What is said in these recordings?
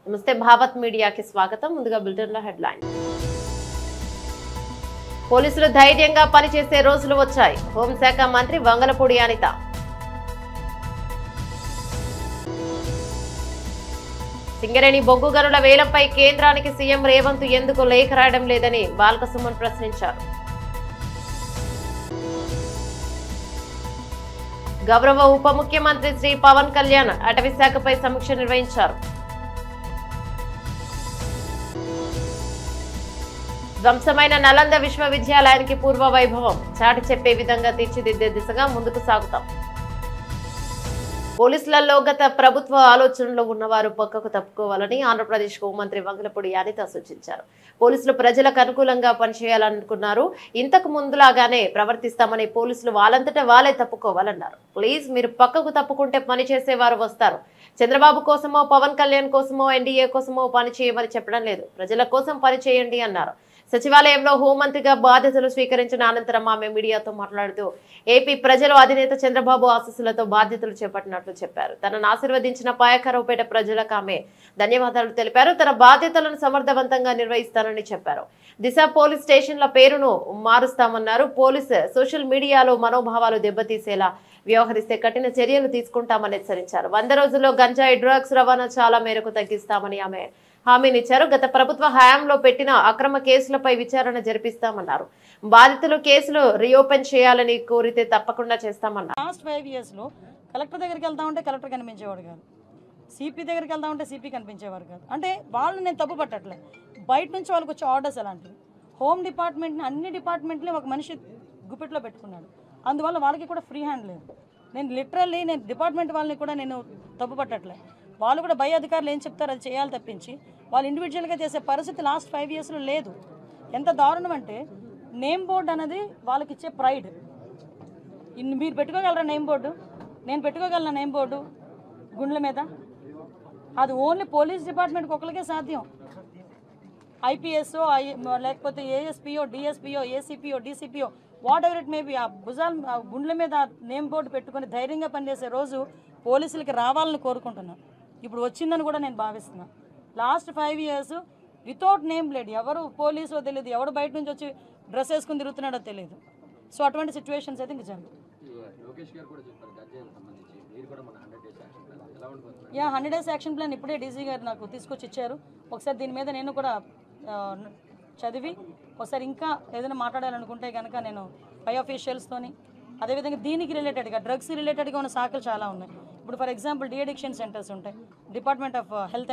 నమస్తే భావత్ మీడియాకి స్వాగతం. ముందుగా బులెటిన్లో హెడ్లైన్. పోలీసులు ధైర్యంగా పనిచేసే రోజులు వచ్చాయి. హోంశాఖ మంత్రి వంగలపూడి అనిత. సింగరేణి బొగ్గు గనుల వేలంపై కేంద్రానికి సీఎం రేవంత్ ఎందుకు లేఖ రాయడం లేదని బాల్కసుమన్ ప్రశ్నించారు. గౌరవ ఉప ముఖ్యమంత్రి శ్రీ పవన్ కళ్యాణ్ అటవీ శాఖపై సమీక్ష నిర్వహించారు. ధ్వంసమైన నలంద విశ్వవిద్యాలయానికి పూర్వ వైభవం చాటి చెప్పే విధంగా తీర్చిదిద్దే దిశగా ముందుకు సాగుతాం. పోలీసులలో గత ప్రభుత్వ ఆలోచనలో ఉన్నవారు పక్కకు తప్పుకోవాలని ఆంధ్రప్రదేశ్ హోంమంత్రి వంగలపూడి అనిత సూచించారు. పోలీసులు ప్రజలకు అనుకూలంగా పనిచేయాలనుకున్నారు. ఇంతకు ముందులాగానే ప్రవర్తిస్తామని పోలీసులు వాళ్ళంతటా వాళ్ళే తప్పుకోవాలన్నారు. ప్లీజ్ మీరు పక్కకు తప్పుకుంటే పని చేసేవారు వస్తారు. చంద్రబాబు కోసమో పవన్ కళ్యాణ్ కోసమో ఎన్డీఏ కోసమో పని చేయమని చెప్పడం లేదు. ప్రజల కోసం పని చేయండి అన్నారు. సచివాలయంలో హోంమంత్రిగా బాధ్యతలు స్వీకరించిన అనంతరం ఆమె మీడియాతో మాట్లాడుతూ ఏపీ ప్రజలు అధినేత చంద్రబాబు ఆశీస్సులతో బాధ్యతలు చేపట్టినట్లు చెప్పారు. తనను ఆశీర్వదించిన పాయకరావుపేట ప్రజలకు ఆమె ధన్యవాదాలు తెలిపారు. తన బాధ్యతలను సమర్థవంతంగా నిర్వహిస్తానని చెప్పారు. దిశ పోలీస్ స్టేషన్ల పేరును మారుస్తామన్నారు. పోలీస్ సోషల్ మీడియాలో మనోభావాలు దెబ్బతీసేలా వ్యవహరిస్తే కఠిన చర్యలు తీసుకుంటామని హెచ్చరించారు. 100 రోజుల్లో గంజాయి డ్రగ్స్ రవాణా చాలా మేరకు తగ్గిస్తామని ఆమె హామీనిచ్చారు. గత ప్రభుత్వ హయాంలో పెట్టిన అక్రమ కేసులపై విచారణ జరిపిస్తామన్నారు. బాధితులు కేసులు రీఓపెన్ చేయాలని కోరితే తప్పకుండా చేస్తామన్నారు. లాస్ట్ 5 years లో కలెక్టర్ దగ్గరికి వెళ్తా ఉంటే కలెక్టర్ కనిపించేవాడు కాదు, సిపి దగ్గరికి వెళ్తా ఉంటే సిపి కనిపించేవారు కాదు. అంటే వాళ్ళు నేను తప్పు పట్టట్లే, బయట నుంచి వాళ్ళకి వచ్చే ఆర్డర్స్ అలాంటివి. హోమ్ డిపార్ట్మెంట్ని అన్ని డిపార్ట్మెంట్ని ఒక మనిషి గుప్పిట్లో పెట్టుకున్నాడు. అందువల్ల వాళ్ళకి కూడా ఫ్రీ హ్యాండ్ లేదు. నేను లిటరల్లీ డిపార్ట్మెంట్ వాళ్ళని కూడా నేను తప్పు పట్టట్లే. వాళ్ళు కూడా పై అధికారులు ఏం చెప్తారు అది చేయాలి తప్పించి వాళ్ళు ఇండివిజువల్గా చేసే పరిస్థితి లాస్ట్ 5 yearsలో లేదు. ఎంత దారుణం అంటే నేమ్ బోర్డు అనేది వాళ్ళకి ఇచ్చే ప్రైడ్. మీరు పెట్టుకోగలరా నేమ్ బోర్డు? నేను పెట్టుకోగలనా నేమ్ బోర్డు గుండ్ల మీద? అది ఓన్లీ పోలీస్ డిపార్ట్మెంట్కి ఒకరికే సాధ్యం. ఐపీఎస్ఓ లేకపోతే ఏఎస్పీఓ డిఎస్పీఓ ఏసీపీఓ డీసీపీఓ whatever it may be ఆ భుజాల గుండ్ల మీద నేమ్ బోర్డు పెట్టుకుని ధైర్యంగా పనిచేసే రోజు పోలీసులకి రావాలని కోరుకుంటున్నాను. ఇప్పుడు వచ్చిందని కూడా నేను భావిస్తున్నాను. Last 5 years without name plate, ఎవరు పోలీసో తెలియదు, ఎవరు బయట నుంచి వచ్చి డ్రెస్ వేసుకుని తిరుగుతున్నాడో తెలియదు. సో అటువంటి సిచ్యువేషన్స్ అయితే ఇంక జరుగుతాయి. 100 days యాక్షన్ ప్లాన్ ఇప్పుడే డీసీ గారు నాకు తీసుకొచ్చి ఇచ్చారు. ఒకసారి దీని మీద నేను కూడా చదివి ఒకసారి ఇంకా ఏదైనా మాట్లాడాలనుకుంటే కనుక నేను పై ఆఫీషియల్స్తోని అదేవిధంగా దీనికి రిలేటెడ్గా డ్రగ్స్ రిలేటెడ్గా ఉన్న శాఖలు చాలా ఉన్నాయి. ఇప్పుడు ఫర్ ఎగ్జాంపుల్ డీఅడిక్షన్ సెంటర్స్ ఉంటాయి, డిపార్ట్మెంట్ ఆఫ్ హెల్త్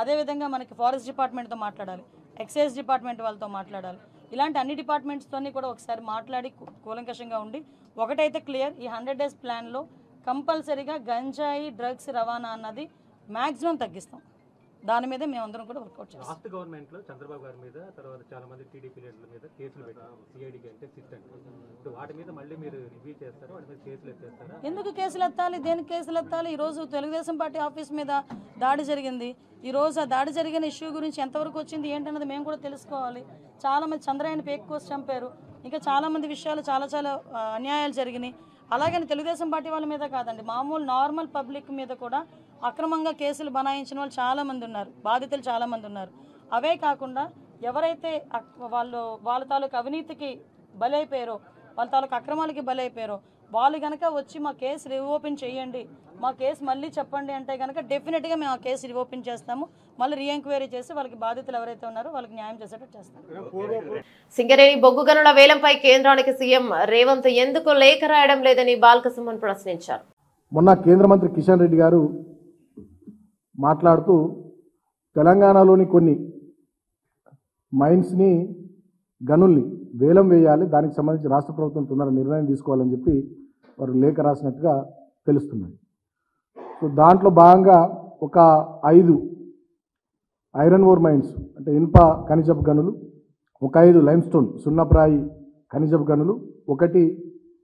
అదేవిధంగా మనకి ఫారెస్ట్ డిపార్ట్మెంట్తో మాట్లాడాలి, ఎక్సైజ్ డిపార్ట్మెంట్ వాళ్ళతో మాట్లాడాలి. ఇలాంటి అన్ని డిపార్ట్మెంట్స్తోని కూడా ఒకసారి మాట్లాడి కూలంకషంగా ఉండి ఒకటైతే క్లియర్, ఈ 100 days ప్లాన్లో కంపల్సరీగా గంజాయి డ్రగ్స్ రవాణా అన్నది మ్యాక్సిమం తగ్గిస్తాం. దాని మీద మేమందరం కూడా వర్కౌట్ చేస్తాం. లాస్ట్ గవర్నమెంట్లో చంద్రబాబు గారి మీద తర్వాత చాలా మంది టీడీపీ లీడర్ల మీద కేసులు పెట్టారు. సిఐడికి అంటే సిట్ అంటే ఇప్పుడు వాటి మీద మళ్ళీ మీరు రివ్యూ చేస్తారు, వాటి మీద కేసులు ఎత్తేస్తారా? ఎందుకు కేసులు ఎత్తాలి? దేనికి కేసులు ఎత్తాలి? ఈరోజు తెలుగుదేశం పార్టీ ఆఫీస్ మీద దాడి జరిగింది. ఈరోజు ఆ దాడి జరిగిన ఇష్యూ గురించి ఎంతవరకు వచ్చింది ఏంటన్నది మేము కూడా తెలుసుకోవాలి. చాలామంది చంద్రయాన్ ఫేక్ కోర్స్ చంపారు, ఇంకా చాలామంది విషయాలు చాలా అన్యాయాలు జరిగినాయి. అలాగని తెలుగుదేశం పార్టీ వాళ్ళ మీద కాదండి, మామూలు నార్మల్ పబ్లిక్ మీద కూడా అక్రమంగా కేసులు బనాయించిన వాళ్ళు చాలామంది ఉన్నారు, బాధితులు చాలామంది ఉన్నారు. అవే కాకుండా ఎవరైతే వాళ్ళ తాలూకు అవినీతికి బలైపోయారో, వాళ్ళ తాలూకు అక్రమాలకి బలైపోయారో వాళ్ళు కనుక వచ్చి మా కేసు రీఓపెన్ చేయండి, మా కేసు మళ్ళీ చెప్పండి అంటే కనుక డెఫినెట్గా మేము ఆ కేసు రీఓపెన్ చేస్తాము. మళ్ళీ రీఎంక్వైరీ చేసి వాళ్ళకి బాధితులు ఎవరైతే ఉన్నారో వాళ్ళకి న్యాయం చేసేటట్టు చేస్తాము. సింగరేణి బొగ్గు గనుల వేలంపై కేంద్రానికి సీఎం రేవంత్ ఎందుకు లేఖ రాయడం లేదని బాల్కసుమన్ ప్రశ్నించారు. మొన్న కేంద్ర మంత్రి కిషన్ రెడ్డి గారు మాట్లాడుతూ తెలంగాణలోని కొన్ని మైన్స్ని గనుల్ని వేలం వేయాలి, దానికి సంబంధించి రాష్ట్ర ప్రభుత్వం తొందర నిర్ణయం తీసుకోవాలని చెప్పి వారు లేఖ రాసినట్టుగా తెలుస్తున్నది. సో దాంట్లో భాగంగా ఒక 5 ఐరన్ ఓర్ మైన్స్ అంటే ఇనుప ఖనిజపు గనులు, ఒక 5 లైమ్స్టోన్ సున్నప్రాయి ఖనిజపు గనులు, 1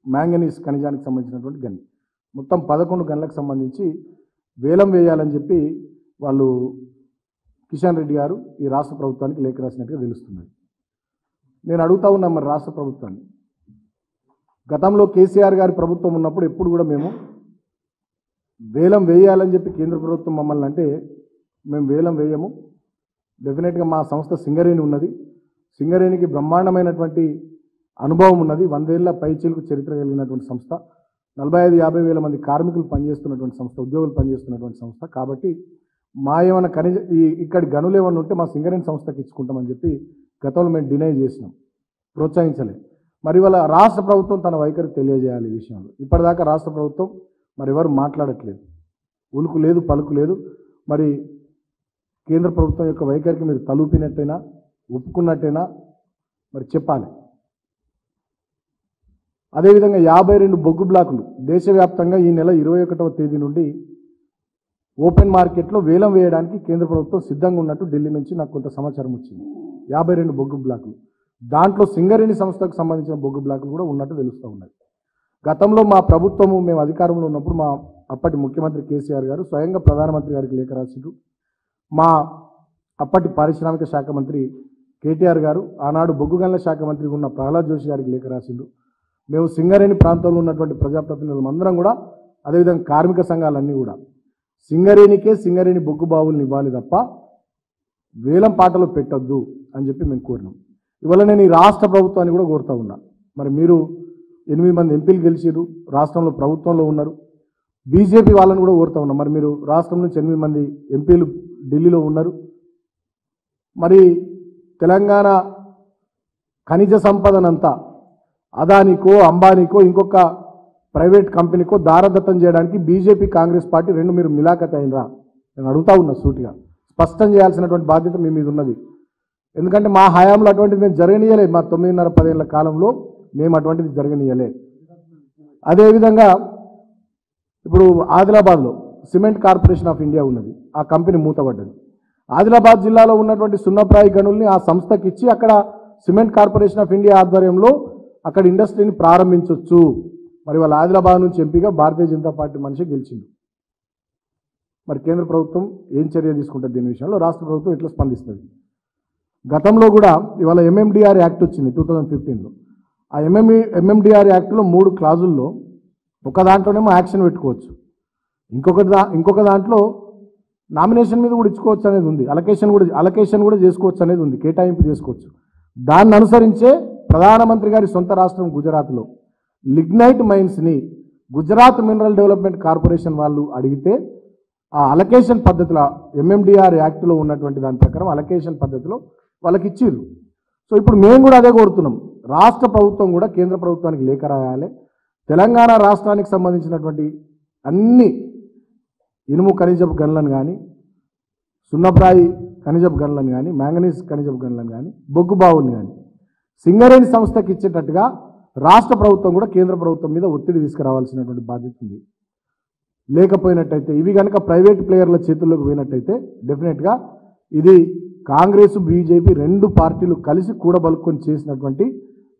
మ్యాంగనీస్ ఖనిజానికి సంబంధించినటువంటి గని, మొత్తం 11 గనులకు సంబంధించి వేలం వేయాలని చెప్పి వాళ్ళు కిషన్ రెడ్డి గారు ఈ రాష్ట్ర ప్రభుత్వానికి లేఖ రాసినట్టుగా తెలుస్తున్నది. నేను అడుగుతా ఉన్నా మరి రాష్ట్ర ప్రభుత్వాన్ని, గతంలో కేసీఆర్ గారి ప్రభుత్వం ఉన్నప్పుడు ఎప్పుడు కూడా మేము వేలం వేయాలని చెప్పి కేంద్ర ప్రభుత్వం మమ్మల్ని అంటే మేము వేలం వేయము. డెఫినెట్గా మా సంస్థ సింగరేణి ఉన్నది. సింగరేణికి బ్రహ్మాండమైనటువంటి అనుభవం ఉన్నది. 100 ఏళ్ల పైచీలకు చరిత్ర కలిగినటువంటి సంస్థ. 45-50 వేల మంది కార్మికులు పనిచేస్తున్నటువంటి సంస్థ, ఉద్యోగులు పనిచేస్తున్నటువంటి సంస్థ. కాబట్టి మా ఏమైనా ఇక్కడి గనులు ఏమైనా ఉంటే మా సింగరేణి సంస్థకి ఇచ్చుకుంటామని చెప్పి గతంలో మేము డినై చేసినాం, ప్రోత్సహించలే. మరి వాళ్ళ రాష్ట్ర ప్రభుత్వం తన వైఖరి తెలియజేయాలి ఈ విషయంలో. ఇప్పటిదాకా రాష్ట్ర ప్రభుత్వం మరి ఎవరు మాట్లాడట్లేదు, ఉలుకు లేదు, పలుకు లేదు. మరి కేంద్ర ప్రభుత్వం యొక్క వైఖరికి మీరు తలూపినట్టయినా ఒప్పుకున్నట్టయినా మరి చెప్పాలి. అదేవిధంగా 52 బొగ్గు బ్లాకులు దేశవ్యాప్తంగా ఈ నెల 21వ తేదీ నుండి ఓపెన్ మార్కెట్లో వేలం వేయడానికి కేంద్ర ప్రభుత్వం సిద్ధంగా ఉన్నట్టు ఢిల్లీ నుంచి నాకు కొంత సమాచారం వచ్చింది. 52 బొగ్గు బ్లాకులు, దాంట్లో సింగరేణి సంస్థకు సంబంధించిన బొగ్గు బ్లాకులు కూడా ఉన్నట్టు తెలుస్తూ ఉన్నాయి. గతంలో మా ప్రభుత్వము మేము అధికారంలో ఉన్నప్పుడు మా అప్పటి ముఖ్యమంత్రి కేసీఆర్ గారు స్వయంగా ప్రధానమంత్రి గారికి లేఖ రాసిండ్రు. మా అప్పటి పారిశ్రామిక శాఖ మంత్రి కేటీఆర్ గారు, ఆనాడు బొగ్గు గనుల శాఖ మంత్రి ఉన్న ప్రహ్లాద్ జోషి గారికి లేఖ రాసిండ్రు. మేము సింగరేణి ప్రాంతంలో ఉన్నటువంటి ప్రజాప్రతినిధులు అందరం కూడా, అదేవిధంగా కార్మిక సంఘాలన్నీ కూడా సింగరేణి బొగ్గు బావులను ఇవ్వాలి తప్ప వేలం పాటలు పెట్టొద్దు అని చెప్పి మేము కోరినాం. ఇవాళ నేను ఈ రాష్ట్ర ప్రభుత్వాన్ని కూడా కోరుతా ఉన్నా. మరి మీరు 8 మంది ఎంపీలు గెలిచారు, రాష్ట్రంలో ప్రభుత్వంలో ఉన్నారు. బీజేపీ వాళ్ళని కూడా కోరుతా ఉన్నాం. మరి మీరు రాష్ట్రం నుంచి 8 మంది ఎంపీలు ఢిల్లీలో ఉన్నారు. మరి తెలంగాణ ఖనిజ సంపదనంతా అదానికో అంబానీకో ఇంకొక ప్రైవేట్ కంపెనీకో దారదత్తం చేయడానికి బీజేపీ కాంగ్రెస్ పార్టీ రెండు మీరు మిలాఖత్ అయినరా? నేను అడుగుతా ఉన్నా సూటిగా. స్పష్టం చేయాల్సినటువంటి బాధ్యత మీ మీద ఉన్నది. ఎందుకంటే మా హయాంలో అటువంటిది మేము జరగనీయలే. మా 9.5-10 ఏళ్ల కాలంలో మేము అటువంటిది జరగనీయలే. అదేవిధంగా ఇప్పుడు ఆదిలాబాద్లో సిమెంట్ కార్పొరేషన్ ఆఫ్ ఇండియా ఉన్నది. ఆ కంపెనీ మూతపడ్డది. ఆదిలాబాద్ జిల్లాలో ఉన్నటువంటి సున్నప్రాయి గనుల్ని ఆ సంస్థకి ఇచ్చి అక్కడ సిమెంట్ కార్పొరేషన్ ఆఫ్ ఇండియా ఆధ్వర్యంలో అక్కడ ఇండస్ట్రీని ప్రారంభించవచ్చు. మరి వాళ్ళ ఆదిలాబాద్ నుంచి ఎంపీగా భారతీయ జనతా పార్టీ మనిషి గెలిచింది. మరి కేంద్ర ప్రభుత్వం ఏం చర్య తీసుకుంటుంది దీని విషయంలో? రాష్ట్ర ప్రభుత్వం ఎట్లా స్పందిస్తుంది? గతంలో కూడా ఇవాళ ఎంఎండిఆర్ యాక్ట్ వచ్చింది 2015లో. ఆ ఎంఎండిఆర్ యాక్ట్లో 3 క్లాజుల్లో ఒక దాంట్లోనేమో యాక్షన్ పెట్టుకోవచ్చు, ఇంకొక దాంట్లో నామినేషన్ మీద కూడా ఇచ్చుకోవచ్చు అనేది ఉంది, అలకేషన్ కూడా చేసుకోవచ్చు అనేది ఉంది, కేటాయింపు చేసుకోవచ్చు. దాన్ని అనుసరించే ప్రధానమంత్రి గారి సొంత రాష్ట్రం గుజరాత్లో లిగ్నైట్ మైన్స్ని గుజరాత్ మినరల్ డెవలప్మెంట్ కార్పొరేషన్ వాళ్ళు అడిగితే ఆ అలకేషన్ పద్ధతిలో ఎంఎండిఆర్ యాక్ట్లో ఉన్నటువంటి దాని ప్రకారం అలకేషన్ పద్ధతిలో వాళ్ళకి ఇచ్చిర్రు. సో ఇప్పుడు మేము కూడా అదే కోరుతున్నాం. రాష్ట్ర ప్రభుత్వం కూడా కేంద్ర ప్రభుత్వానికి లేఖ రాయాలి. తెలంగాణ రాష్ట్రానికి సంబంధించినటువంటి అన్ని ఇనుము ఖనిజపు గనులను కానీ, సున్నప్రాయి ఖనిజపు గనులను కానీ, మ్యాంగనీస్ ఖనిజపు గనులను కానీ, బొగ్గు బావులను కానీ సింగరేణి సంస్థకి ఇచ్చేటట్టుగా రాష్ట్ర ప్రభుత్వం కూడా కేంద్ర ప్రభుత్వం మీద ఒత్తిడి తీసుకురావాల్సినటువంటి బాధ్యత ఉంది. లేకపోయినట్టయితే ఇవి కనుక ప్రైవేట్ ప్లేయర్ల చేతుల్లోకి పోయినట్టయితే డెఫినెట్గా ఇది కాంగ్రెస్ బీజేపీ 2 పార్టీలు కలిసి కూడబలుకొని చేసినటువంటి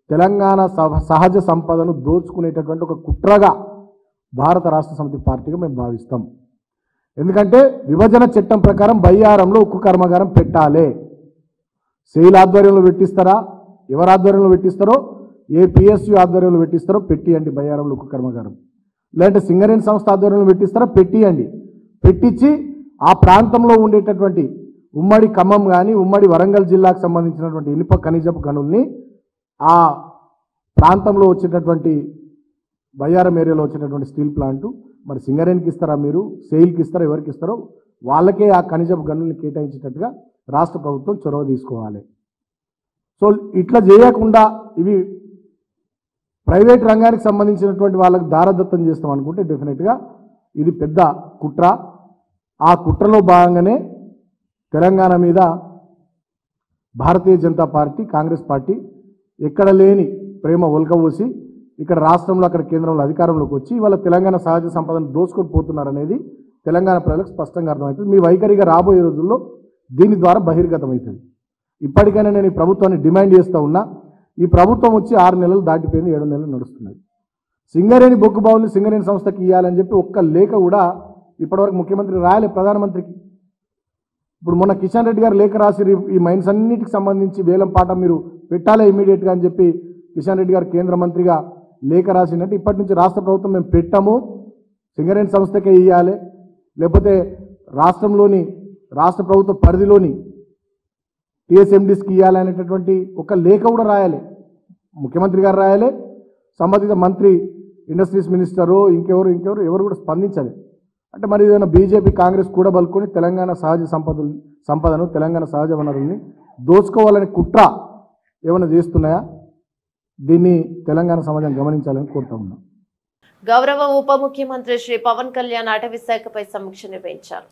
తెలంగాణ సహజ సంపదను దోచుకునేటటువంటి ఒక కుట్రగా భారత రాష్ట్ర సమితి పార్టీగా మేము భావిస్తాం. ఎందుకంటే విభజన చట్టం ప్రకారం బయ్యారంలో ఉక్కు కర్మాగారం పెట్టాలి. సెయిల్ ఆధ్వర్యంలో పెట్టిస్తారా, ఎవరి ఆధ్వర్యంలో పెట్టిస్తారో, ఏ పిఎస్యు ఆధ్వర్యంలో పెట్టిస్తారో పెట్టియండి బయ్యారంలో ఉక్కు కర్మాగారం. లేదంటే సింగరేణి సంస్థ ఆధ్వర్యంలో పెట్టిస్తారా పెట్టియండి. పెట్టించి ఆ ప్రాంతంలో ఉండేటటువంటి ఉమ్మడి ఖమ్మం కానీ, ఉమ్మడి వరంగల్ జిల్లాకు సంబంధించినటువంటి ఇనుప ఖనిజపు గనుల్ని ఆ ప్రాంతంలో వచ్చేటటువంటి బయ్యారం ఏరియాలో వచ్చేటటువంటి స్టీల్ ప్లాంటు మరి సింగరేణికి ఇస్తారా, మీరు సెయిల్కి ఇస్తారా, ఎవరికి ఇస్తారో వాళ్ళకే ఆ ఖనిజపు గనుల్ని కేటాయించేటట్టుగా రాష్ట్ర ప్రభుత్వం చొరవ తీసుకోవాలి. సో ఇట్లా చేయకుండా ఇవి ప్రైవేట్ రంగానికి సంబంధించినటువంటి వాళ్ళకి దారదత్తం చేస్తాం అనుకుంటే డెఫినెట్గా ఇది పెద్ద కుట్ర. ఆ కుట్రలో భాగంగానే తెలంగాణ మీద భారతీయ జనతా పార్టీ, కాంగ్రెస్ పార్టీ ఎక్కడ లేని ప్రేమ ఒలకబోసి ఇక్కడ రాష్ట్రంలో అక్కడ కేంద్రంలో అధికారంలోకి వచ్చి ఇవాళ తెలంగాణ సహజ సంపదను దోచుకొని పోతున్నారనేది తెలంగాణ ప్రజలకు స్పష్టంగా అర్థమవుతుంది. మీ వైఖరిగా రాబోయే రోజుల్లో దీని ద్వారా బహిర్గతమవుతుంది. ఇప్పటికైనా నేను ఈ ప్రభుత్వాన్ని డిమాండ్ చేస్తూ ఉన్నా. ఈ ప్రభుత్వం వచ్చి 6 నెలలు దాటిపోయింది, 7 నెలలు నడుస్తున్నది. సింగరేణి బొగ్గు బావుల్ని సింగరేణి సంస్థకి ఇవ్వాలని చెప్పి ఒక్క లేఖ కూడా ఇప్పటివరకు ముఖ్యమంత్రి రాయలే ప్రధానమంత్రికి. ఇప్పుడు మొన్న కిషన్ రెడ్డి గారు లేఖ రాసి ఈ మైన్స్ అన్నిటికి సంబంధించి వేలం పాట మీరు పెట్టాలి ఇమీడియట్గా అని చెప్పి కిషన్ రెడ్డి గారు కేంద్ర మంత్రిగా లేఖ రాసిందంటే ఇప్పటి నుంచి రాష్ట్ర ప్రభుత్వం మేము పెట్టాము, సింగరేణి సంస్థకే ఇవ్వాలి, లేకపోతే రాష్ట్ర ప్రభుత్వ పరిధిలోని టీఎస్ఎండీస్కి ఇవ్వాలి అనేటటువంటి ఒక లేఖ కూడా రాయాలి. ముఖ్యమంత్రి గారు రాయాలి, సంబంధిత మంత్రి ఇండస్ట్రీస్ మినిస్టరు ఎవరు కూడా స్పందించాలి. అంటే మరి ఏదైనా బీజేపీ కాంగ్రెస్ కూడా బలుకొని తెలంగాణ సహజ సంపదను తెలంగాణ సహజ వనరుల్ని దోచుకోవాలని కుట్ర ఏమైనా చేస్తున్నాయా? దీన్ని తెలంగాణ సమాజం గమనించాలని కోరుతా ఉన్నాం. గౌరవ ఉప ముఖ్యమంత్రి శ్రీ పవన్ కళ్యాణ్ అటవీ శాఖపై సమీక్ష నిర్వహించారు.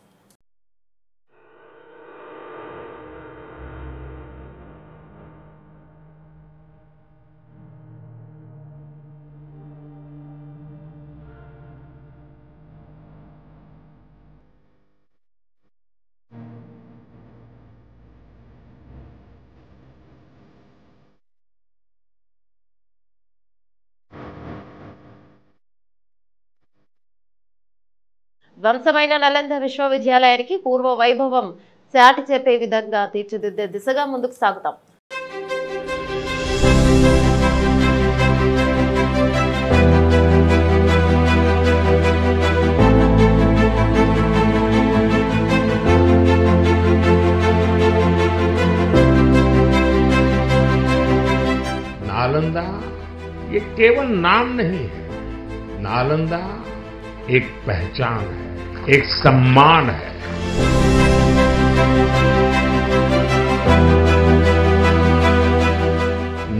వంశమైన నలంద విశ్వవిద్యాలయానికి పూర్వ వైభవం చాటి చెప్పే విధంగా తీర్చిదిద్దే దిశగా ముందుకు సాగుతాం. नालंदा ये केवल नाम नहीं है, नालंदा एक पहचान है, एक सम्मान है।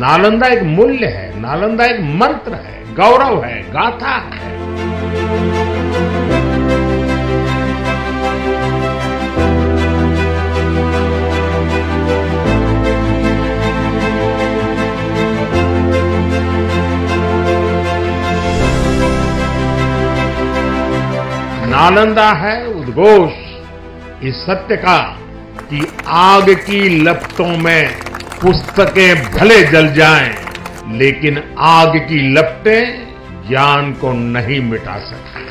नालंदा एक मूल्य है, नालंदा एक मंत्र है, गौरव है, गाथा है। नालंदा है उद्घोष इस सत्य का कि आग की लपटों में पुस्तकें भले जल जाएं, लेकिन आग की लपटें ज्ञान को नहीं मिटा सकती।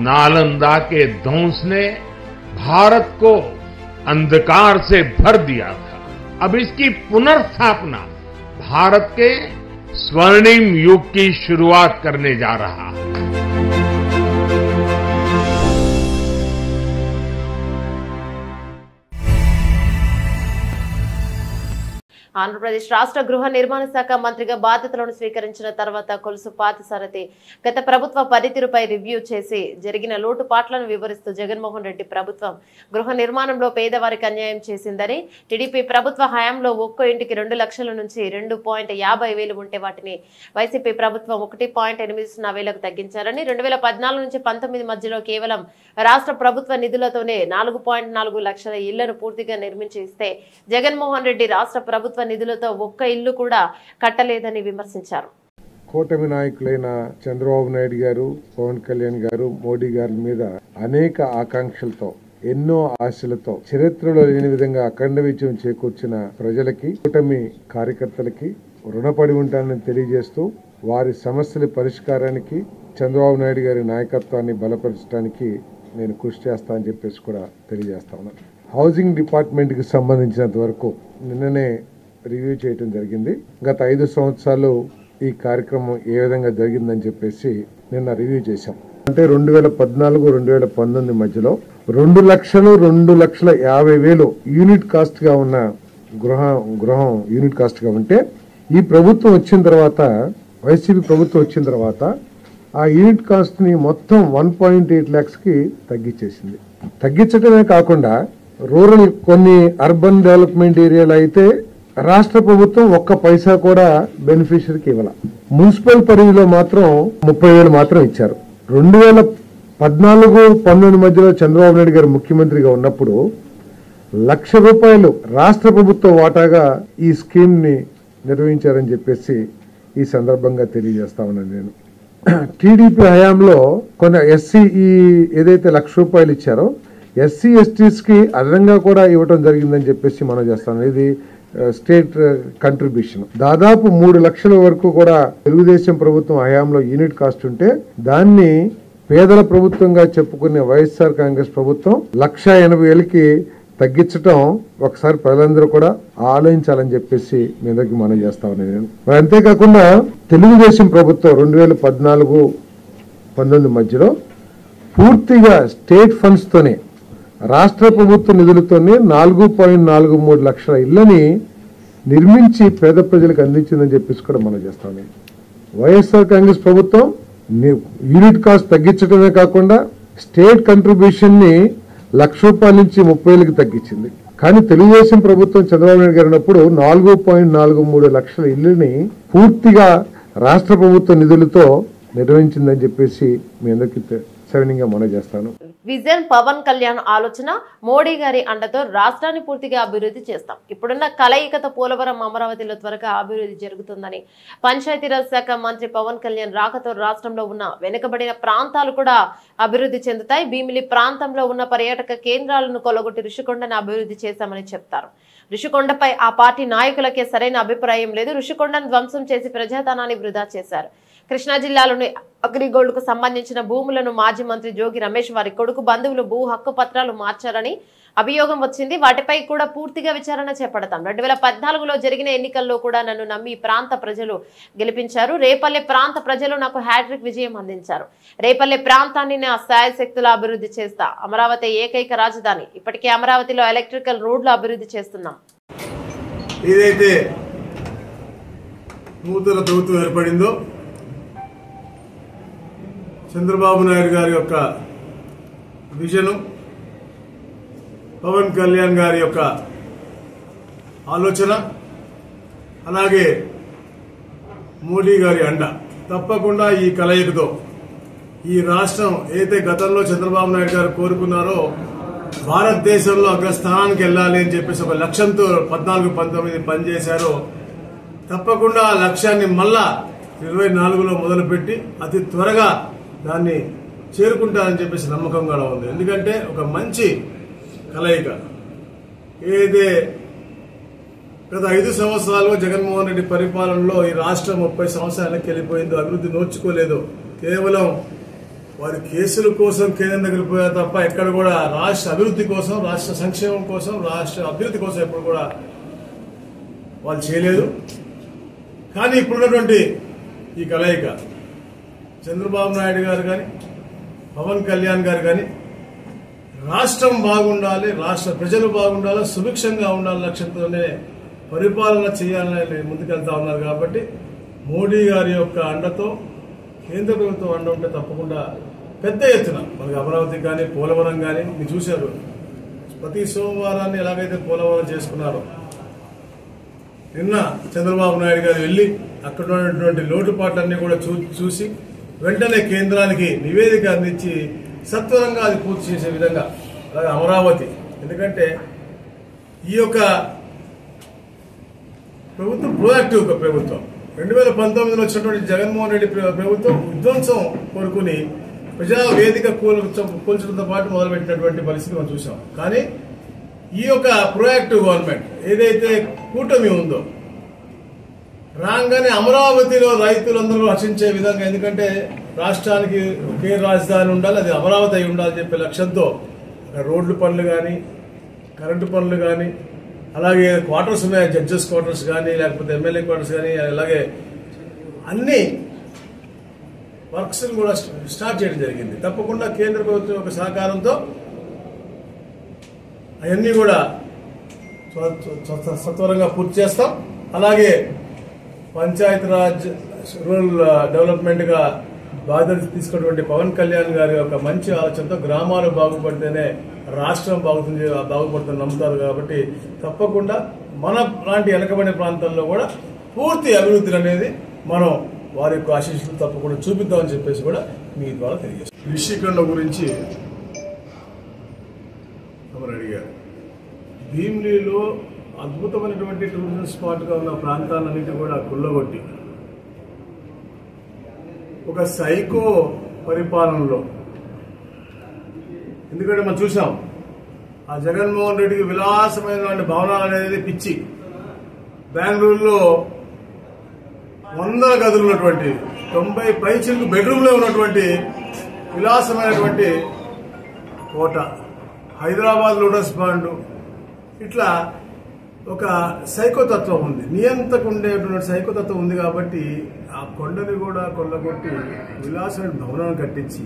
नालंदा के ध्वंस ने भारत को अंधकार से भर दिया था। अब इसकी पुनर्स्थापना भारत के स्वर्णिम युग की शुरुआत करने जा रहा है। ఆంధ్రప్రదేశ్ రాష్ట్ర గృహ నిర్మాణ శాఖ మంత్రిగా బాధ్యతలను స్వీకరించిన తర్వాత కొలుసు పార్థసారథి గత ప్రభుత్వ పనితీరుపై రివ్యూ చేసి జరిగిన లోటుపాట్లను వివరిస్తూ జగన్మోహన్ రెడ్డి ప్రభుత్వం గృహ నిర్మాణంలో పేదవారికి అన్యాయం చేసిందని, టీడీపీ ప్రభుత్వ హయాంలో ఒక్కో ఇంటికి 2 లక్షల నుంచి 2.50 ఉంటే వాటిని వైసీపీ ప్రభుత్వం 1.80 తగ్గించారని, 2014 నుంచి 19 మధ్యలో కేవలం రాష్ట్ర ప్రభుత్వ నిధులతోనే 4.4 లక్షల ఇళ్లను పూర్తిగా నిర్మించి ఇస్తే జగన్మోహన్ రెడ్డి రాష్ట్ర ప్రభుత్వ నిధులతో ఒక్క ఇల్లు కూడా కట్టలేదని విమర్శించారు. కూటమి నాయకులైన చంద్రబాబు నాయుడు గారు, పవన్ కళ్యాణ్ గారు, మోడీ గారి మీద అనేక ఆకాంక్షలతో, ఎన్నో ఆశలతో చరిత్రలో లేని విధంగా అఖండ విజయం చేకూర్చిన ప్రజలకి, కూటమి కార్యకర్తలకి రుణపడి ఉంటానని తెలియజేస్తూ వారి సమస్యల పరిష్కారానికి చంద్రబాబు నాయుడు గారి నాయకత్వాన్ని బలపరచడానికి నేను కృషి చేస్తా అని చెప్పేసి కూడా తెలియజేస్తా ఉన్నాను. హౌసింగ్ డిపార్ట్మెంట్ కి సంబంధించినంత వరకు నిన్ననే రివ్యూ చేయడం జరిగింది. గత 5 సంవత్సరాలు ఈ కార్యక్రమం ఏ విధంగా జరిగిందని చెప్పేసి నిన్న రివ్యూ చేశాం. అంటే 2014-2019 మధ్యలో 2,50,000 యూనిట్ కాస్ట్ గా ఉన్న గృహం యూనిట్ కాస్ట్ గా ఉంటే, ఈ ప్రభుత్వం వచ్చిన తర్వాత, వైసీపీ ప్రభుత్వం వచ్చిన తర్వాత ఆ యూనిట్ కాస్ట్ ని మొత్తం 1.8 lakhs కి తగ్గించేసింది. తగ్గించడమే కాకుండా రూరల్ కొన్ని అర్బన్ డెవలప్మెంట్ ఏరియాలో అయితే రాష్ట్ర ప్రభుత్వం ఒక్క పైసా కూడా బెనిఫిషరీకి ఇవ్వాల. మున్సిపల్ పరిధిలో మాత్రం 30,000 మాత్రం ఇచ్చారు. 2014-19 మధ్యలో చంద్రబాబు నాయుడు గారు ముఖ్యమంత్రిగా ఉన్నప్పుడు ₹1,00,000 రాష్ట్ర ప్రభుత్వ వాటాగా ఈ స్కీమ్ ని నిర్వహించారని చెప్పేసి ఈ సందర్భంగా తెలియజేస్తా ఉన్నాను. నేను టీడీపీ హయాంలో కొన్ని ఏదైతే ₹1,00,000 ఇచ్చారో ఎస్సీ ఎస్టీస్ కి అదనంగా కూడా ఇవ్వడం జరిగిందని చెప్పేసి మనం చేస్తాం. ఇది స్టేట్ కంట్రిబ్యూషన్. దాదాపు 3 లక్షల వరకు కూడా తెలుగుదేశం ప్రభుత్వం హయాంలో యూనిట్ కాస్ట్ ఉంటే, దాన్ని పేదల ప్రభుత్వంగా చెప్పుకునే వైఎస్ఆర్ కాంగ్రెస్ ప్రభుత్వం 1,80,000కి తగ్గించడం ఒకసారి ప్రజలందరూ కూడా ఆలోచించాలని చెప్పేసి మీ దగ్గరికి మనం చేస్తా ఉన్నాను నేను. మరి అంతేకాకుండా తెలుగుదేశం ప్రభుత్వం 2014-19 మధ్యలో పూర్తిగా స్టేట్ ఫండ్స్ తోనే రాష్ట్ర ప్రభుత్వ నిధులతోనే 4.43 లక్షల ఇళ్లని నిర్మించి పేద ప్రజలకు అందించిందని చెప్పేసి కూడా మనం చేస్తా ఉన్నాం. వైఎస్ఆర్ కాంగ్రెస్ ప్రభుత్వం యూనిట్ కాస్ట్ తగ్గించడమే కాకుండా స్టేట్ కంట్రిబ్యూషన్ ని ₹1,00,000 నుంచి 30,000కి తగ్గించింది. కానీ తెలుగుదేశం ప్రభుత్వం చంద్రబాబు నాయుడు గారు ఉన్నప్పుడు 4.43 లక్షల ఇళ్లని పూర్తిగా రాష్ట్ర ప్రభుత్వ నిధులతో నిర్వహించిందని చెప్పేసి మీ అందరికీ సవినీయంగా మనం చేస్తాను. విజన్ పవన్ కళ్యాణ్ ఆలోచన మోడీ గారి అండతో రాష్ట్రాన్ని పూర్తిగా అభివృద్ధి చేస్తాం. ఇప్పుడున్న కలయికతో పోలవరం అమరావతిలో త్వరగా అభివృద్ధి జరుగుతుందని పంచాయతీరాజ్ శాఖ మంత్రి పవన్ కళ్యాణ్ రాకతో రాష్ట్రంలో ఉన్న వెనుకబడిన ప్రాంతాలు కూడా అభివృద్ధి చెందుతాయి. భీమిలి ప్రాంతంలో ఉన్న పర్యాటక కేంద్రాలను కొలగొట్టి ఋషికొండను అభివృద్ధి చేశామని చెప్తారు. ఋషికొండపై ఆ పార్టీ నాయకులకే సరైన అభిప్రాయం లేదు. ఋషికొండను ధ్వంసం చేసి ప్రజాధనాన్ని వృధా చేశారు. కృష్ణా జిల్లాలోని అగ్రిగోల్డ్ కు సంబంధించిన భూములను మాజీ మంత్రి జోగి రమేష్ వారి కొడుకు బంధువులు భూ హక్కు పత్రాలు మార్చారని అభియోగం వచ్చింది. వాటిపై కూడా పూర్తిగా విచారణ చేపడతాం. 2014లో జరిగిన ఎన్నికల్లో కూడా నన్ను నమ్మి ఈ ప్రాంత ప్రజలు గెలిపించారు. రేపల్లె ప్రాంత ప్రజలు నాకు హ్యాట్రిక్ విజయం అందించారు. రేపల్లె ప్రాంతాన్ని నా శాయశక్తుల అభివృద్ధి చేస్తా. అమరావతి ఏకైక రాజధాని. ఇప్పటికే అమరావతిలో ఎలక్ట్రికల్ రోడ్లు అభివృద్ధి చేస్తున్నాం. ఏదైతే నూతన ప్రభుత్వం ఏర్పడిందో చంద్రబాబు నాయుడు గారి యొక్క విజను, పవన్ కళ్యాణ్ గారి యొక్క ఆలోచన, అలాగే మోడీ గారి అండ, తప్పకుండా ఈ కలయికతో ఈ రాష్ట్రం ఏదైతే గతంలో చంద్రబాబు నాయుడు గారు కోరుకున్నారో భారతదేశంలో అగ్రస్థానానికి వెళ్ళాలి అని చెప్పేసి ఒక లక్ష్యంతో 14-19 పనిచేశారో, తప్పకుండా ఆ లక్ష్యాన్ని మళ్ళా 24లో మొదలుపెట్టి అతి త్వరగా దాన్ని చేరుకుంటారని చెప్పేసి నమ్మకం కూడా ఉంది. ఎందుకంటే ఒక మంచి కలయిక ఏదైతే గత 5 సంవత్సరాలు జగన్మోహన్ రెడ్డి పరిపాలనలో ఈ రాష్ట్రం 30 సంవత్సరాలకు వెళ్ళిపోయిందో, అభివృద్ధి నోచుకోలేదు. కేవలం వారి కేసుల కోసం కేంద్రం దగ్గరికి పోయారు తప్ప ఎక్కడ కూడా రాష్ట్ర అభివృద్ధి కోసం, రాష్ట్ర సంక్షేమం కోసం, రాష్ట్ర అభివృద్ధి కోసం ఎప్పుడు కూడా వాళ్ళు చేయలేదు. కానీ ఇప్పుడున్నటువంటి ఈ కలయిక చంద్రబాబు నాయుడు గారు కానీ పవన్ కళ్యాణ్ గారు కానీ రాష్ట్రం బాగుండాలి, రాష్ట్ర ప్రజలు బాగుండాలి, సుభిక్షంగా ఉండాలి లక్ష్యంతోనే పరిపాలన చేయాలని ముందుకెళ్తా ఉన్నారు. కాబట్టి మోడీ గారి యొక్క అండతో కేంద్ర ప్రభుత్వం అండ ఉంటే తప్పకుండా పెద్ద ఎత్తున మనకి అమరావతి కానీ పోలవరం కానీ మీరు చూశారు. ప్రతి సోమవారాన్ని ఎలాగైతే పోలవరం చేసుకున్నారో, నిన్న చంద్రబాబు నాయుడు గారు వెళ్లి అక్కడ ఉన్నటువంటి లోటుపాట్లన్నీ కూడా చూసి వెంటనే కేంద్రానికి నివేదిక అందించి సత్వరంగా అది పూర్తి చేసే విధంగా అలాగే అమరావతి. ఎందుకంటే ఈ యొక్క ప్రభుత్వం ప్రోయాక్టివ్ ప్రభుత్వం. 2019లో వచ్చినటువంటి జగన్మోహన్ రెడ్డి ప్రభుత్వం విధ్వంసం కోరుకుని ప్రజా వేదిక కూల్చడంతో పాటు మొదలుపెట్టినటువంటి పరిస్థితి మనం చూసాం. కానీ ఈ యొక్క ప్రోయాక్టివ్ గవర్నమెంట్ ఏదైతే కూటమి ఉందో రాగానే అమరావతిలో రైతులందరూ హర్షించే విధంగా, ఎందుకంటే రాష్ట్రానికి ఒకే రాజధాని ఉండాలి, అది అమరావతి అయి ఉండాలని చెప్పే లక్ష్యంతో రోడ్లు పనులు కానీ, కరెంటు పనులు కానీ, అలాగే క్వార్టర్స్ ఉన్నాయి, జడ్జెస్ క్వార్టర్స్ కానీ, లేకపోతే ఎమ్మెల్యే క్వార్టర్స్ కానీ, అలాగే అన్ని వర్క్స్ కూడా స్టార్ట్ చేయడం జరిగింది. తప్పకుండా కేంద్ర ప్రభుత్వం యొక్క సహకారంతో అవన్నీ కూడా సత్వరంగా పూర్తి చేస్తాం. అలాగే పంచాయతీరాజ్ రూరల్ డెవలప్మెంట్ గా బాధ్యత తీసుకున్నటువంటి పవన్ కళ్యాణ్ గారి యొక్క మంచి ఆలోచనతో గ్రామాలు బాగుపడితేనే రాష్ట్రం బాగుపడుతుందని నమ్ముతారు. కాబట్టి తప్పకుండా మన లాంటి వెనకబడిన ప్రాంతాల్లో కూడా పూర్తి అభివృద్ధి అనేది మనం వారి యొక్క ఆశీస్సులు తప్పకుండా చూపిద్దామని చెప్పేసి కూడా మీ ద్వారా తెలియజేస్తాం. రిషికొండ గురించి అడిగారు. భీమిలిలో అద్భుతమైనటువంటి టూరిజం స్పాట్ గా ఉన్న ప్రాంతాలన్నింటి కూడా కుళ్ళగొట్టి ఒక సైకో పరిపాలనలో, ఎందుకంటే మనం చూసాం ఆ జగన్మోహన్ రెడ్డికి విలాసమైనటువంటి భవనాలు అనేది పిచ్చి. బెంగళూరులో 100 గదులు ఉన్నటువంటి 90 పైచిలకు బెడ్రూమ్ లో ఉన్నటువంటి విలాసమైనటువంటి కోట, హైదరాబాద్ లోటస్ పాండ్, ఇట్లా ఒక సైకోతత్వం ఉంది, నియంతకు ఉండేటువంటి సైకోతత్వం ఉంది. కాబట్టి ఆ కొండని కూడా కొల్లగొట్టి విలాసమైన భవనాన్ని కట్టించి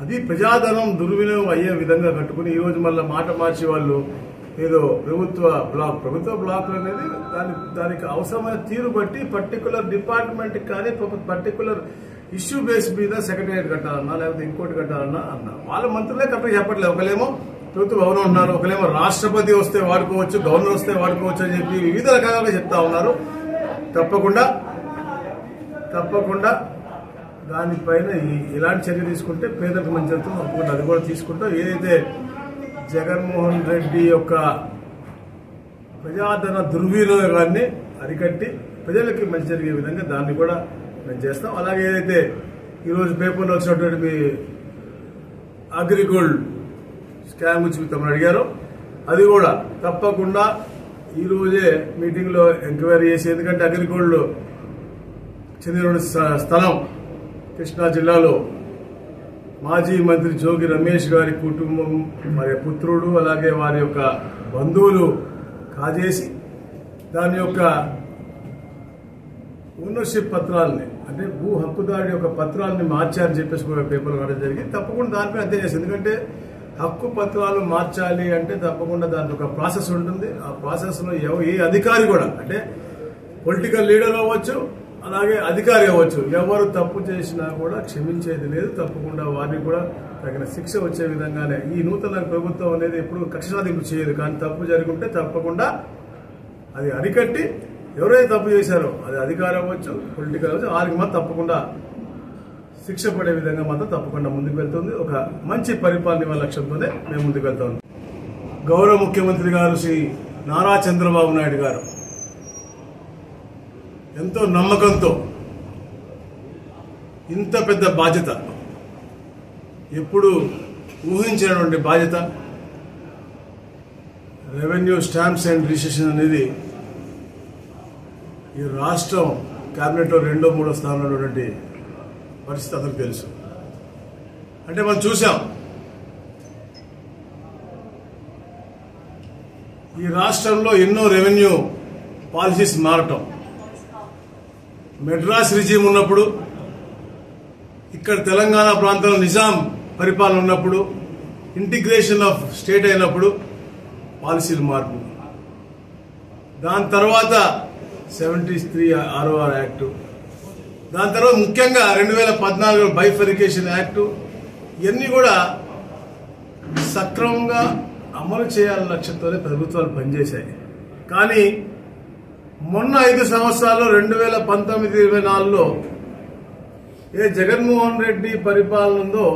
అది ప్రజాధనం దుర్వినియోగం అయ్యే విధంగా కట్టుకుని ఈరోజు మళ్ళీ మాట మార్చి వాళ్ళు ఏదో ప్రభుత్వ బ్లాక్ అనేది దానికి అవసరమైన తీరు బట్టి పర్టికులర్ డిపార్ట్మెంట్ కానీ పర్టికులర్ ఇష్యూ బేస్ మీద సెక్రటరియట్ కట్టాలన్నా లేకపోతే ఇంకోటి కట్టాలన్నా అన్నా వాళ్ళ మంత్రులే కరెక్ట్గా చెప్పట్లేదు. ఒకలేమో ప్రభుత్వ భవనం ఉన్నారు, ఒకలేమో రాష్ట్రపతి వస్తే వాడుకోవచ్చు, గవర్నర్ వస్తే వాడుకోవచ్చు అని చెప్పి వివిధ రకాలుగా చెప్తా ఉన్నారు. తప్పకుండా దానిపైన ఇలాంటి చర్య తీసుకుంటే పేదలకు మంచి జరుగుతుంది. తప్పకుండా అది కూడా తీసుకుంటాం. ఏదైతే జగన్మోహన్ రెడ్డి యొక్క ప్రజాధన దుర్వినియోగాన్ని అరికట్టి ప్రజలకి మంచి జరిగే విధంగా దాన్ని కూడా మేము చేస్తాం. అలాగే ఏదైతే ఈరోజు పేపర్లో వచ్చినటువంటి మీ అగ్రిగోల్డ్ స్కామ్ గురించి తమను అడిగారో అది కూడా తప్పకుండా ఈరోజే మీటింగ్లో ఎంక్వైరీ చేసి, ఎందుకంటే అగ్రిగోల్డ్ చెందిన స్థలం కృష్ణా జిల్లాలో మాజీ మంత్రి జోగి రమేష్ గారి కుటుంబం, మరి పుత్రుడు, అలాగే వారి యొక్క బంధువులు కాజేసి దాని యొక్క ఓనర్షిప్ పత్రాలని, అంటే భూ హక్కుదారుడి యొక్క పత్రాలని మార్చారని చెప్పేసి కూడా పేపర్లు రావడం జరిగింది. తప్పకుండా దానిపై అధ్యయనం చేసి, ఎందుకంటే హక్కు పత్రాలు మార్చాలి అంటే తప్పకుండా దానికి ఒక ప్రాసెస్ ఉంటుంది. ఆ ప్రాసెస్లో ఏ అధికారి కూడా, అంటే పొలిటికల్ లీడర్ అవ్వచ్చు, అలాగే అధికారి అవ్వచ్చు, ఎవరు తప్పు చేసినా కూడా క్షమించేది లేదు. తప్పకుండా వారికి కూడా తగిన శిక్ష వచ్చే విధంగానే ఈ నూతన ప్రభుత్వం అనేది ఎప్పుడు కక్ష సాధింపు చేయదు. కానీ తప్పు జరుగుంటే తప్పకుండా అది అరికట్టి ఎవరైతే తప్పు చేశారో అది అధికారం అవ్వచ్చు, పొలిటికల్ అవ్వచ్చు, వారికి మాత్రం తప్పకుండా శిక్ష పడే విధంగా మాత్రం తప్పకుండా ముందుకు వెళ్తుంది. ఒక మంచి పరిపాలన ఇవ్వాల లక్ష్యంతోనే మేము ముందుకు వెళ్తాం. గౌరవ ముఖ్యమంత్రి గారు శ్రీ నారా చంద్రబాబు నాయుడు గారు ఎంతో నమ్మకంతో ఇంత పెద్ద బాధ్యత, ఎప్పుడు ఊహించినటువంటి బాధ్యత, రెవెన్యూ స్టాంప్స్ అండ్ రిజిస్ట్రేషన్ అనేది ఈ రాష్ట్రం కేబినెట్లో 2వ 3వ స్థానంలో ఉన్నటువంటి పరిస్థితి అందరికీ తెలుసు. అంటే మనం చూసాం ఈ రాష్ట్రంలో ఎన్నో రెవెన్యూ పాలసీస్ మారటం. మెడ్రాస్ రిజీమ్ ఉన్నప్పుడు, ఇక్కడ తెలంగాణ ప్రాంతంలో నిజాం పరిపాలన ఉన్నప్పుడు, ఇంటిగ్రేషన్ ఆఫ్ స్టేట్ అయినప్పుడు పాలసీలు మార్పు, దాని తర్వాత 73 ROR యాక్టు, దాని తర్వాత ముఖ్యంగా 2014 బైఫరికేషన్ యాక్టు, ఇవన్నీ కూడా సక్రమంగా అమలు చేయాలన్న లక్ష్యంతోనే ప్రభుత్వాలు పనిచేశాయి. కానీ మొన్న 5 సంవత్సరాల్లో 2019-24లో ఏ జగన్మోహన్ రెడ్డి పరిపాలన ఉందో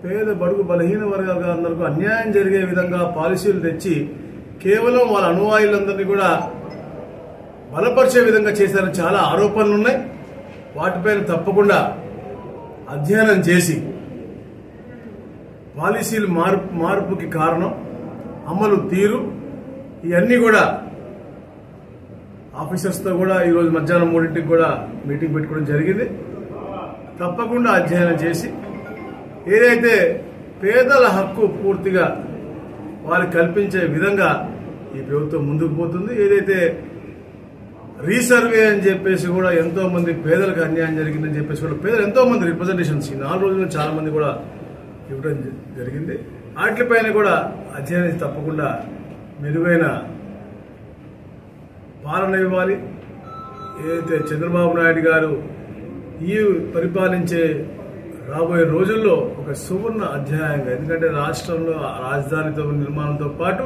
పేద బడుగు బలహీన వర్గాలందరికీ అన్యాయం జరిగే విధంగా పాలసీలు తెచ్చి కేవలం వాళ్ళ అనువాయులందరినీ కూడా బలపరిచే విధంగా చేశారని చాలా ఆరోపణలు ఉన్నాయి. వాటిపైన తప్పకుండా అధ్యయనం చేసి పాలసీలు మార్పుకి కారణం, అమలు తీరు, ఇవన్నీ కూడా ఆఫీసర్స్తో కూడా ఈరోజు మధ్యాహ్నం 3ంటికి కూడా మీటింగ్ పెట్టుకోవడం జరిగింది. తప్పకుండా అధ్యయనం చేసి ఏదైతే పేదల హక్కు పూర్తిగా వారికి కల్పించే విధంగా ఈ ప్రభుత్వం ముందుకు పోతుంది. ఏదైతే రీసర్వే అని చెప్పేసి కూడా ఎంతో మంది పేదలకు అన్యాయం జరిగిందని చెప్పేసి కూడా పేదలు ఎంతో మంది రిప్రజెంటేషన్స్ ఈ 4 రోజుల్లో చాలా మంది కూడా ఇవ్వడం జరిగింది. వాటిపైన కూడా అధ్యయనం తప్పకుండా మెరుగైన పాలన ఇవ్వాలి. ఏదైతే చంద్రబాబు నాయుడు గారు ఈ పరిపాలించే రాబోయే రోజుల్లో ఒక సువర్ణ అధ్యాయంగా, ఎందుకంటే రాష్ట్రంలో రాజధానితో నిర్మాణంతో పాటు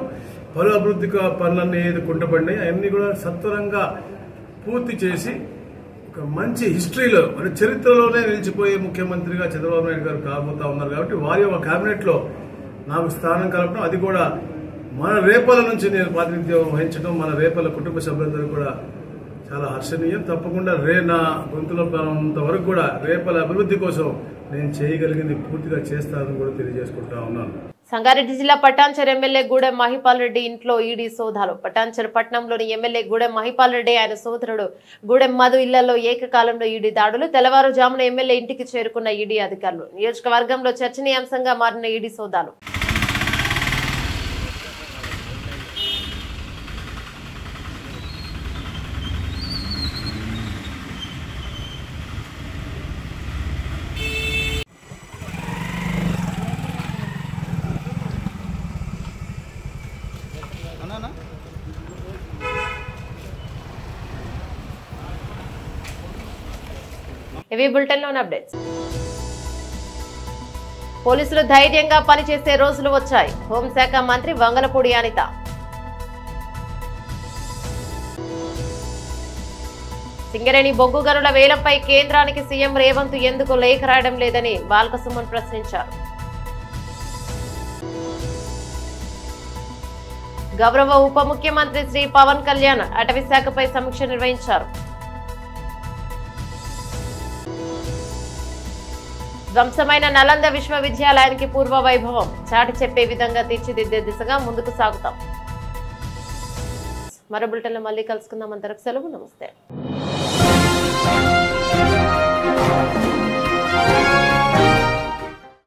పలు అభివృద్ధి పనులన్నీ ఏది కుంటపడినాయి అవన్నీ కూడా సత్వరంగా పూర్తి చేసి ఒక మంచి హిస్టరీలో, అంటే చరిత్రలోనే నిలిచిపోయే ముఖ్యమంత్రిగా చంద్రబాబు నాయుడు గారు కాబోతా ఉన్నారు. కాబట్టి వారి యొక్క కేబినెట్లో నాకు స్థానం కలపడం, అది కూడా మన రేపల నుంచి నేను ప్రాతినిధ్యం వహించడం, మన రేపల కుటుంబ సభ్యులందరూ కూడా చాలా హర్షణీయం. తప్పకుండా నా గొంతులో ఉన్నంత వరకు కూడా రేపల అభివృద్ధి కోసం నేను చేయగలిగింది పూర్తిగా చేస్తానని కూడా తెలియజేసుకుంటా ఉన్నాను. సంగారెడ్డి జిల్లా పటాన్చెరు ఎమ్మెల్యే గూడెం మహిపాల్ రెడ్డి ఇంట్లో ఈడీ సోదాలు. పటాన్చెరు పట్టణంలోని ఎమ్మెల్యే గూడెం మహిపాల్ రెడ్డి, ఆయన సోదరుడు గూడెం మధు ఇళ్లలో ఏకకాలంలో ఈడీ దాడులు. తెల్లవారుజామున ఎమ్మెల్యే ఇంటికి చేరుకున్న ఈడీ అధికారులు. నియోజకవర్గంలో చర్చనీయాంశంగా మారిన ఈడీ సోదాలు. ఇవి బులెటిన్లోని అప్డేట్స్. పోలీసులు ధైర్యంగా పనిచేసే రోజులు వచ్చాయి. హోంశాఖ మంత్రి వంగలపూడి అనిత. సింగరేణి బొగ్గు గనుల వేలంపై కేంద్రానికి సీఎం రేవంత్ ఎందుకు లేఖ రాయడం లేదని బాల్కసుమన్ ప్రశ్నించారు. గౌరవ ఉప ముఖ్యమంత్రి శ్రీ పవన్ కళ్యాణ్ అటవీ శాఖపై సమీక్ష నిర్వహించారు. ధ్వంసమైన నలంద విశ్వవిద్యాలయానికి పూర్వ వైభవం చాటి చెప్పే విధంగా తీర్చిదిద్దే దిశగా ముందుకు సాగుతాం. మరో బులెటిన్లో మళ్ళీ కలుసుకుందాం. అంతవరకు సెలవు. నమస్తే.